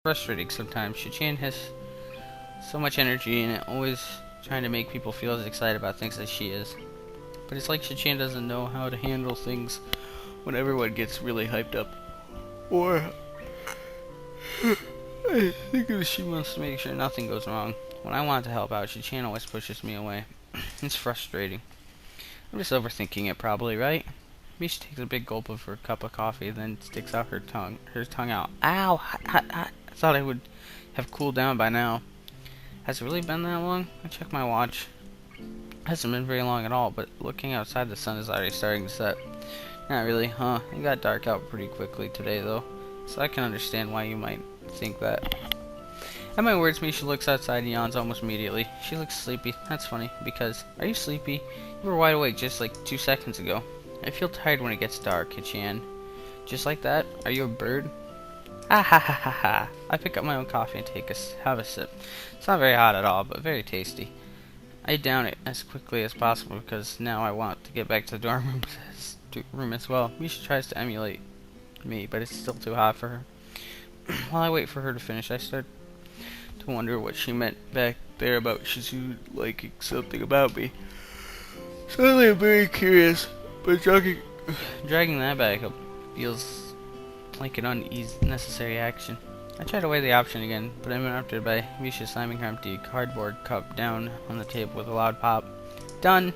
frustrating sometimes. Shichan has so much energy and always trying to make people feel as excited about things as she is. But it's like Shichan doesn't know how to handle things when everyone gets really hyped up. Or I think she wants to make sure nothing goes wrong. When I want to help out, Shichan always pushes me away. It's frustrating. I'm just overthinking it probably, right? Misha takes a big gulp of her cup of coffee, then sticks out her tongue out. Ow! Hot, hot, hot. I thought I would have cooled down by now. Has it really been that long? I checked my watch. It hasn't been very long at all, but looking outside, the sun is already starting to set. Not really, huh? It got dark out pretty quickly today, though, so I can understand why you might think that. At my words, Misha looks outside and yawns almost immediately. She looks sleepy. That's funny, because, are you sleepy? You were wide awake just like 2 seconds ago. I feel tired when it gets dark, Hichan. Just like that? Are you a bird? Ah ha ha ha ha. I pick up my own coffee and have a sip. It's not very hot at all, but very tasty. I down it as quickly as possible because now I want to get back to the dorm room as well. Misha tries to emulate me, but it's still too hot for her. While I wait for her to finish, I start to wonder what she meant back there about Shizu liking something about me. Suddenly I'm very curious, but dragging that back up feels like an unnecessary action. I try to weigh the option again, but I'm interrupted by Misha slamming her empty cardboard cup down on the table with a loud pop. Done!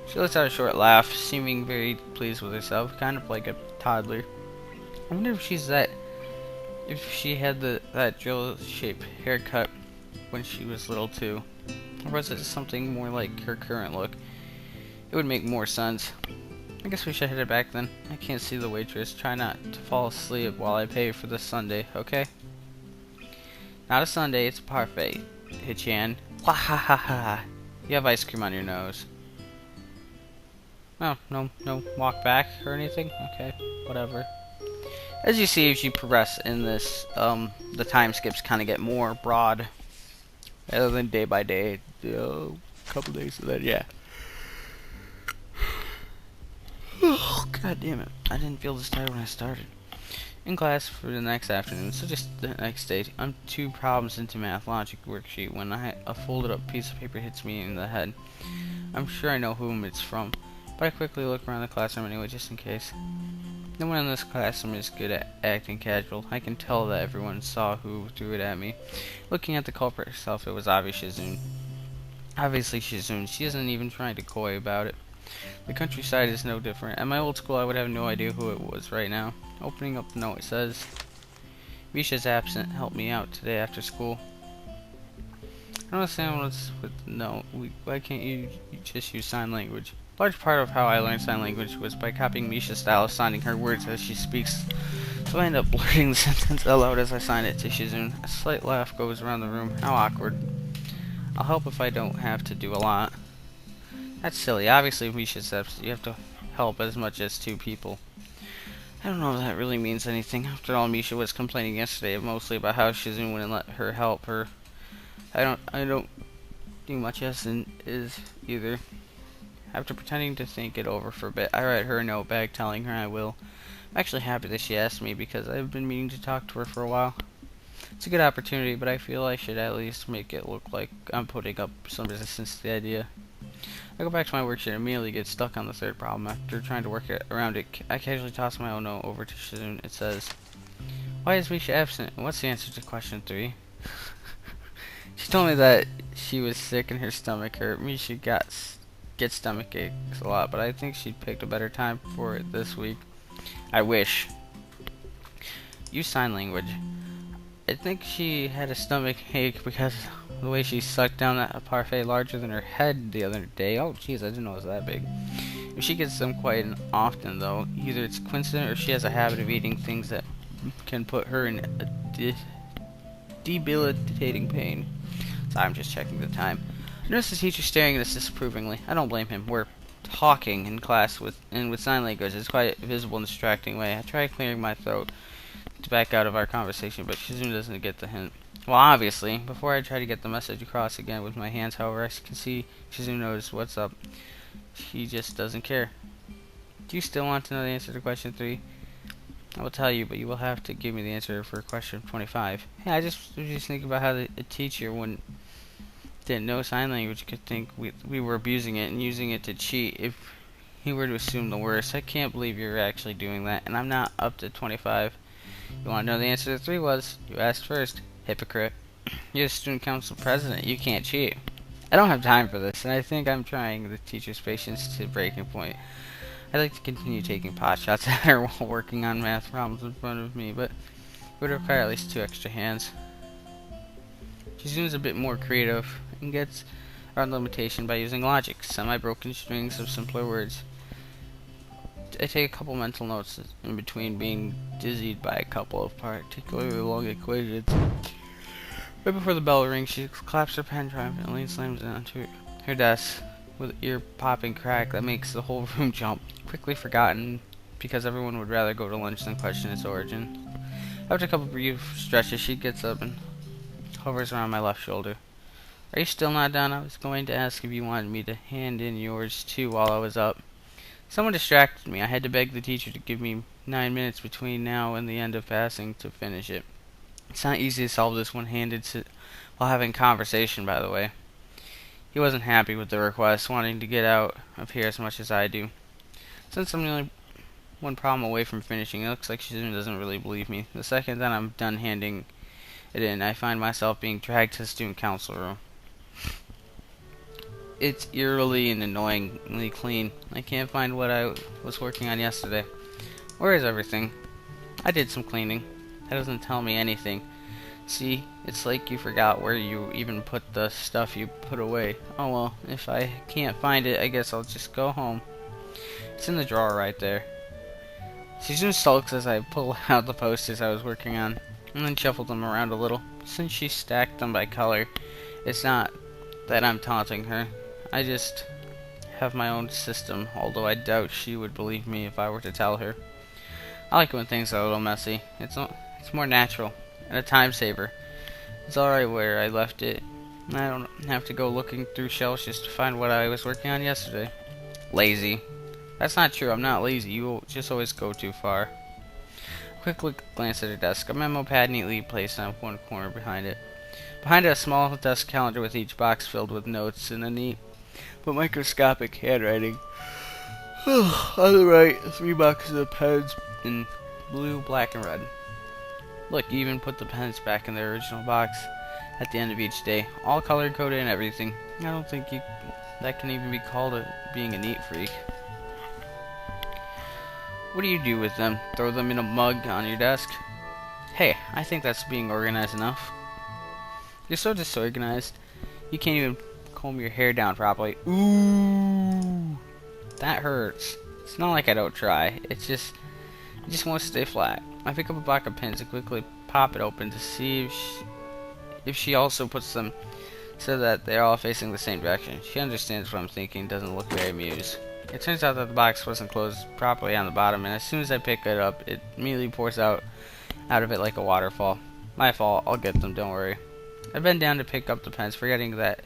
She lets out a short laugh, seeming very pleased with herself, kind of like a toddler. I wonder if she had that drill-shaped haircut when she was little too. Or was it something more like her current look? It would make more sense. I guess we should head back then. I can't see the waitress. Try not to fall asleep while I pay for the sundae, okay? Not a sundae, it's a parfait, Hichan. Wah ha ha ha. You have ice cream on your nose. Oh, no walk back or anything? Okay, whatever. As you see, as you progress in this, the time skips kind of get more broad. Rather than day by day, couple days of that, yeah. Oh, god damn it. I didn't feel this tired when I started. In class for the next afternoon, so just the next day, I'm 2 problems into math logic worksheet when a folded up piece of paper hits me in the head. I'm sure I know whom it's from, but I quickly look around the classroom anyway, just in case. No one in this classroom is good at acting casual. I can tell that everyone saw who threw it at me. Looking at the culprit herself, it was Shizune. Obviously Shizune. She isn't even trying to coy about it. The countryside is no different. At my old school, I would have no idea who it was right now. Opening up the note, it says, Misha's absent. Help me out today after school. I don't understand what's with the note. Why can't you just use sign language? A large part of how I learned sign language was by copying Misha's style of signing her words as she speaks. So I end up blurting the sentence aloud as I sign it to Shizune. A slight laugh goes around the room. How awkward. I'll help if I don't have to do a lot. That's silly. Obviously, if Misha steps, you have to help as much as 2 people. I don't know if that really means anything. After all, Misha was complaining yesterday mostly about how Shizune wouldn't let her help her. I don't do much yes and is either. After pretending to think it over for a bit, I write her a note back telling her I will. I'm actually happy that she asked me because I've been meaning to talk to her for a while. It's a good opportunity, but I feel I should at least make it look like I'm putting up some resistance to the idea. I go back to my worksheet and immediately get stuck on the 3rd problem. After trying to work around it, I casually toss my own note over to Shizune. It says, why is Misha absent? What's the answer to question 3? She told me that she was sick and her stomach hurt. Misha gets stomach aches a lot, but I think she picked a better time for it this week. I wish. Use sign language. I think she had a stomach ache because of the way she sucked down that parfait larger than her head the other day. Oh jeez, I didn't know it was that big. If she gets them quite often though, either it's coincident or she has a habit of eating things that can put her in a debilitating pain. So I'm just checking the time. I notice the teacher staring at us disapprovingly. I don't blame him. We're talking in class with sign language. It's quite a visible and distracting way. I try clearing my throat to back out of our conversation, but Shizune doesn't get the hint. Well, obviously, before I try to get the message across again with my hands, however, I can see Shizune knows what's up. She just doesn't care. Do you still want to know the answer to question 3? I will tell you, but you will have to give me the answer for question 25. Hey, I just was just thinking about how a teacher didn't know sign language could think we were abusing it and using it to cheat if he were to assume the worst. I can't believe you're actually doing that, and I'm not up to 25. You want to know the answer to 3 was? You asked first. Hypocrite. You're the student council president. You can't cheat. I don't have time for this, and I think I'm trying the teacher's patience to breaking point. I'd like to continue taking pot shots at her while working on math problems in front of me, but it would require at least 2 extra hands. She seems a bit more creative and gets around the limitation by using logic, semi-broken strings of simpler words. I take a couple mental notes in between being dizzied by a couple of particularly long equations. Right before the bell rings, she claps her pen triumphantly and slams it onto her desk with an ear-popping crack that makes the whole room jump. Quickly forgotten because everyone would rather go to lunch than question its origin. After a couple brief stretches, she gets up and hovers around my left shoulder. Are you still not done? I was going to ask if you wanted me to hand in yours too while I was up. Someone distracted me. I had to beg the teacher to give me 9 minutes between now and the end of passing to finish it. It's not easy to solve this one-handed while having conversation, by the way. He wasn't happy with the request, wanting to get out of here as much as I do. Since I'm only one problem away from finishing, it looks like she doesn't really believe me. The second that I'm done handing it in, I find myself being dragged to the student council room. It's eerily and annoyingly clean. I can't find what I was working on yesterday. Where is everything? I did some cleaning. That doesn't tell me anything. See, it's like you forgot where you even put the stuff you put away. Oh well, if I can't find it, I guess I'll just go home. It's in the drawer right there. She soon sulks as I pull out the posters I was working on, and then shuffle them around a little. Since she stacked them by color, it's not that I'm taunting her. I just have my own system, although I doubt she would believe me if I were to tell her. I like it when things are a little messy. It's more natural, and a time saver. It's alright where I left it. I don't have to go looking through shelves just to find what I was working on yesterday. Lazy. That's not true, I'm not lazy. You will just always go too far. A quick glance at her desk. A memo pad neatly placed on one corner behind it. Behind it, a small desk calendar with each box filled with notes in a neat but microscopic handwriting. On the right, 3 boxes of pens in blue, black, and red. Look, you even put the pens back in their original box at the end of each day. All color-coded and everything. I don't think that can even be called being a neat freak. What do you do with them? Throw them in a mug on your desk? Hey, I think that's being organized enough. You're so disorganized. You can't even comb your hair down properly. Ooh, that hurts. It's not like I don't try. It just won't stay flat. I pick up a block of pins and quickly pop it open to see if she also puts them so that they're all facing the same direction. She understands what I'm thinking, doesn't look very amused. It turns out that the box wasn't closed properly on the bottom, and as soon as I pick it up, it immediately pours out of it like a waterfall. My fault, I'll get them, don't worry. I bend down to pick up the pens, forgetting that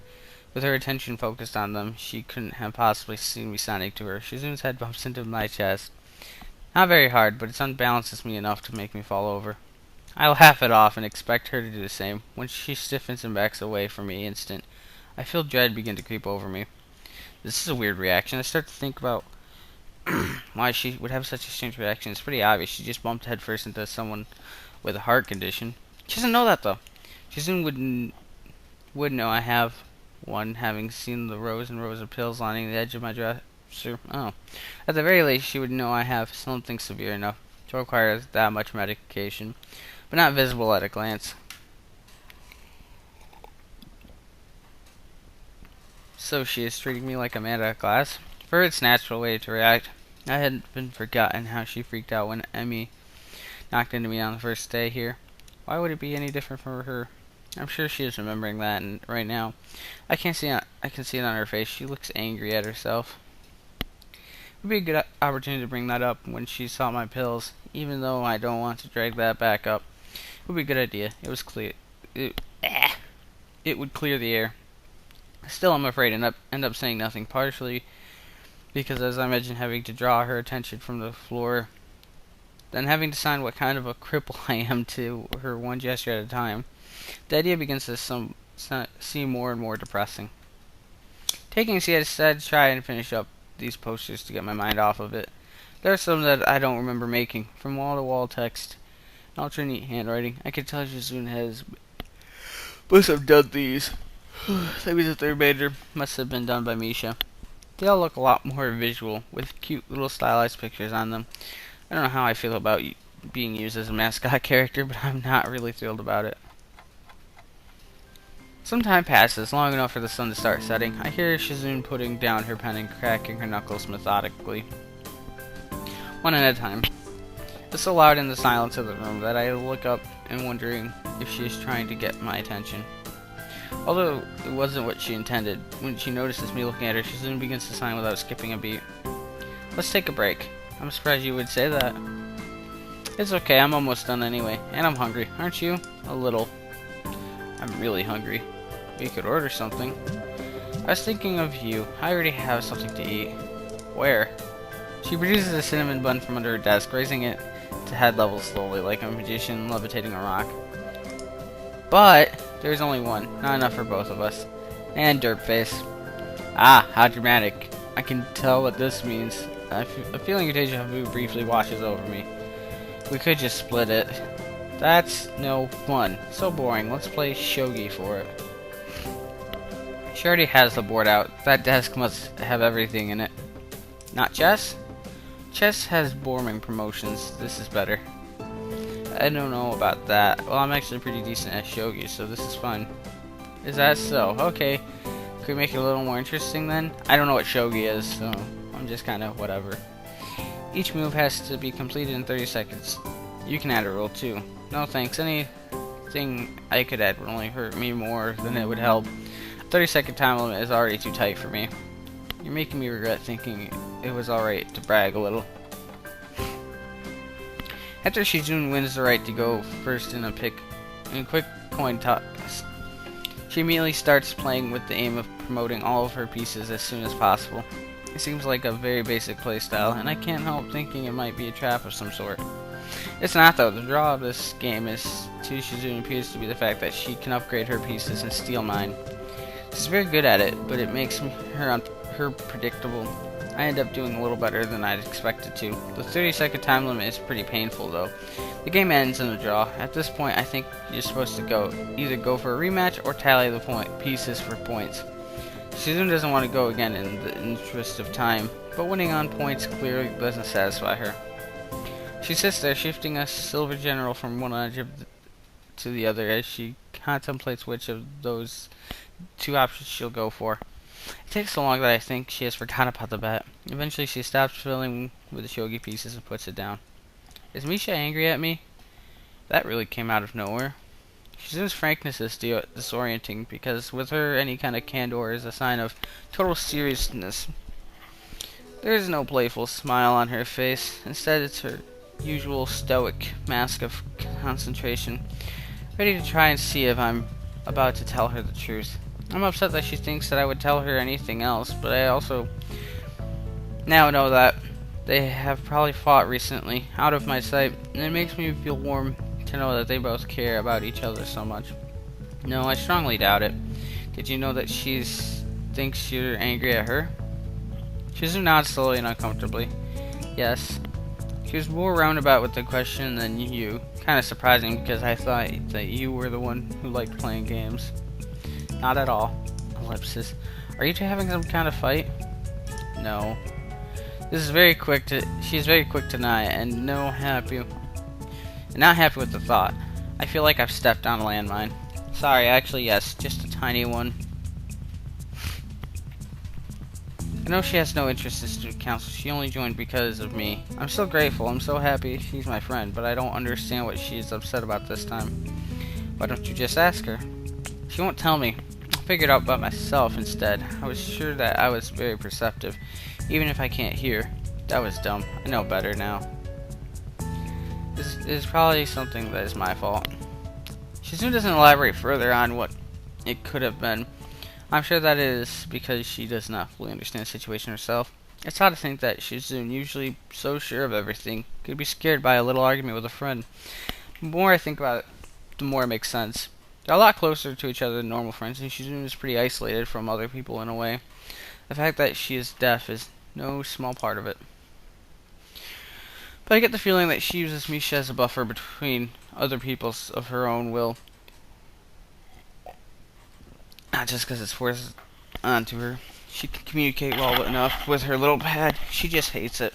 with her attention focused on them, she couldn't have possibly seen me sounding to her. She zooms head bumps into my chest. Not very hard, but it unbalances me enough to make me fall over. I laugh it off and expect her to do the same. When she stiffens and backs away from me instant, I feel dread begin to creep over me. This is a weird reaction. I start to think about why she would have such a strange reaction. It's pretty obvious. She just bumped headfirst into someone with a heart condition. She doesn't know that, though. She soon would know I have one, having seen the rows and rows of pills lining the edge of my dresser. Oh. At the very least, she would know I have something severe enough to require that much medication, but not visible at a glance. So she is treating me like a man at a class? For her, it's a natural way to react. I had been forgotten how she freaked out when Emmy knocked into me on the first day here. Why would it be any different for her? I'm sure she is remembering that, and right now, I can see it on her face. She looks angry at herself. It would be a good opportunity to bring that up when she saw my pills, even though I don't want to drag that back up. It would be a good idea. It would clear the air. Still, I'm afraid I end up saying nothing, partially because as I imagine having to draw her attention from the floor then having to decide what kind of a cripple I am to her one gesture at a time, the idea begins to seem more and more depressing. Taking a seat, I decided to try and finish up these posters to get my mind off of it. There are some that I don't remember making, from wall-to-wall text, and ultra neat handwriting. I could tell Shizune must have done these. Maybe the third major must have been done by Misha. They all look a lot more visual, with cute little stylized pictures on them. I don't know how I feel about being used as a mascot character, but I'm not really thrilled about it. Some time passes, long enough for the sun to start setting. I hear Shizune putting down her pen and cracking her knuckles methodically, one at a time. It's so loud in the silence of the room that I look up and wondering if she is trying to get my attention. Although it wasn't what she intended, when she notices me looking at her, Shizune begins to sign without skipping a beat. Let's take a break. I'm surprised you would say that. It's okay, I'm almost done anyway, and I'm hungry, aren't you? A little. I'm really hungry. We could order something. I was thinking of you. I already have something to eat. Where? She produces a cinnamon bun from under her desk, raising it to head level slowly, like a magician levitating a rock. But there's only one, not enough for both of us. And Dirtface. Ah, how dramatic. I can tell what this means. A feeling of deja vu briefly washes over me. We could just split it. That's no fun. So boring. Let's play shogi for it. She already has the board out. That desk must have everything in it. Not chess? Chess has boring promotions. This is better. I don't know about that. Well, I'm actually pretty decent at shogi, so this is fun. Is that so? Okay. Could we make it a little more interesting then? I don't know what shogi is, so I'm just kind of whatever. Each move has to be completed in 30 seconds. You can add a rule too. No thanks. Anything I could add would only hurt me more than it would help. 30-second time limit is already too tight for me. You're making me regret thinking it was alright to brag a little. After Shizune wins the right to go first in a quick coin toss, she immediately starts playing with the aim of promoting all of her pieces as soon as possible. It seems like a very basic playstyle, and I can't help thinking it might be a trap of some sort. It's not though. The draw of this game is to Shizune appears to be the fact that she can upgrade her pieces and steal mine. She's very good at it, but it makes her predictable. I end up doing a little better than I'd expected to. The 30-second time limit is pretty painful though. The game ends in a draw. At this point, I think you're supposed to either go for a rematch or tally the pieces for points. Shizune doesn't want to go again in the interest of time, but winning on points clearly doesn't satisfy her. She sits there, shifting a silver general from one edge to the other as she contemplates which of those two options she'll go for. It takes so long that I think she has forgotten about the bet. Eventually she stops filling with the shogi pieces and puts it down. Is Misha angry at me? That really came out of nowhere. Shizune's frankness is disorienting because with her any kind of candor is a sign of total seriousness. There is no playful smile on her face. Instead it's her usual stoic mask of concentration, ready to try and see if I'm about to tell her the truth. I'm upset that she thinks that I would tell her anything else, but I also now know that they have probably fought recently, out of my sight, and it makes me feel warm to know that they both care about each other so much. No, I strongly doubt it. Did you know that she thinks you're angry at her? Shizune nods slowly and uncomfortably. Yes. She was more roundabout with the question than you. Kinda surprising because I thought that you were the one who liked playing games. Not at all. Ellipsis. Are you two having some kind of fight? No. She's very quick to deny and not happy with the thought. I feel like I've stepped on a landmine. Sorry, actually yes, just a tiny one. I know she has no interest in student council. She only joined because of me. I'm so grateful. I'm so happy she's my friend, but I don't understand what she's upset about this time. Why don't you just ask her? She won't tell me. I'll figure it out by myself instead. I was sure that I was very perceptive, even if I can't hear. That was dumb. I know better now. This is probably something that is my fault. Shizune doesn't elaborate further on what it could have been. I'm sure that is because she does not fully understand the situation herself. It's odd to think that Shizune, usually so sure of everything, could be scared by a little argument with a friend. The more I think about it, the more it makes sense. They're a lot closer to each other than normal friends, and Shizune is pretty isolated from other people in a way. The fact that she is deaf is no small part of it. But I get the feeling that she uses Misha as a buffer between other people's of her own will. Not just because it's forced onto her. She can communicate well enough with her little pad. She just hates it.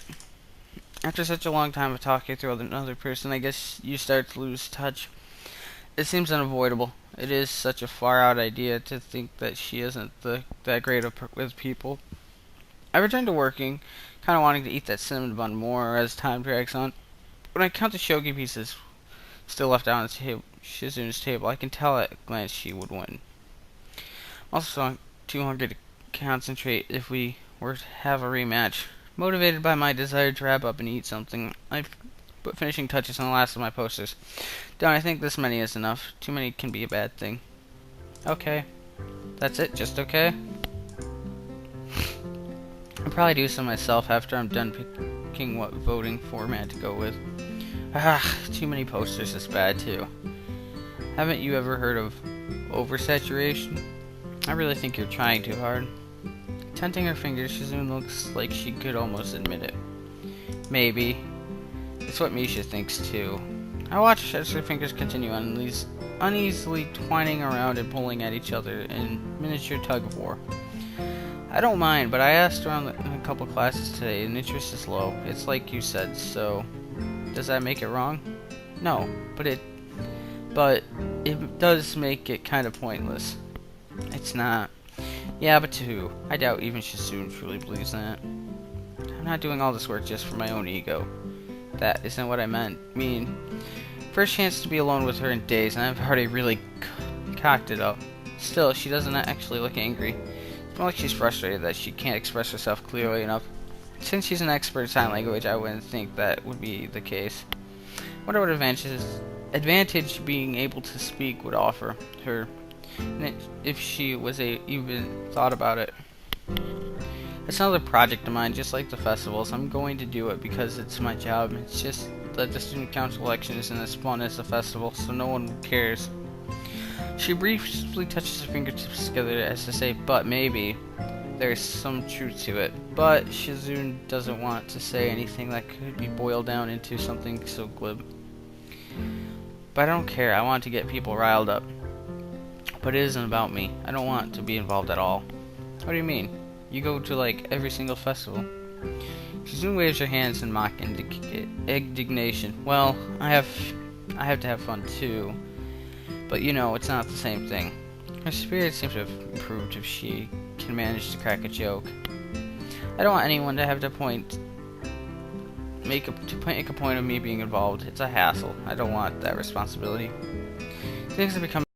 After such a long time of talking through another person, I guess you start to lose touch. It seems unavoidable. It is such a far-out idea to think that she isn't that great with people. I return to working, kind of wanting to eat that cinnamon bun more as time drags on. When I count the shogi pieces still left out on Shizune's table, I can tell at a glance she would win. Also, too hungry to concentrate if we were to have a rematch. Motivated by my desire to wrap up and eat something, I put finishing touches on the last of my posters. Don't I think this many is enough? Too many can be a bad thing. Okay. That's it? Just okay? I'll probably do so myself after I'm done picking what voting format to go with. Too many posters is bad too. Haven't you ever heard of oversaturation? I really think you're trying too hard. Tenting her fingers, Shizune looks like she could almost admit it. Maybe. It's what Misha thinks too. I watch as her fingers continue uneasily twining around and pulling at each other in miniature tug of war. I don't mind, but I asked around in a couple classes today and interest is low. It's like you said, so does that make it wrong? No, but it does make it kind of pointless. It's not. Yeah, but to who? I doubt even Shizune truly believes that. I'm not doing all this work just for my own ego. That isn't what I mean, first chance to be alone with her in days, and I've already really cocked it up. Still, she doesn't actually look angry. It's more like she's frustrated that she can't express herself clearly enough. Since she's an expert in sign language, I wouldn't think that would be the case. Wonder what advantage being able to speak would offer her, and if she was even thought about it. It's another project of mine, just like the festivals. I'm going to do it because it's my job. It's just that the student council election isn't as fun as the festival, so no one cares. She briefly touches her fingertips together as to say, but maybe. There's some truth to it. But Shizune doesn't want to say anything that could be boiled down into something so glib. But I don't care. I want to get people riled up. But it isn't about me. I don't want to be involved at all. What do you mean? You go to like every single festival. Shizune waves her hands in mock indignation. Well, I have to have fun too. But you know, it's not the same thing. Her spirit seems to have improved if she can manage to crack a joke. I don't want anyone to have to make a point of me being involved. It's a hassle. I don't want that responsibility. Things have become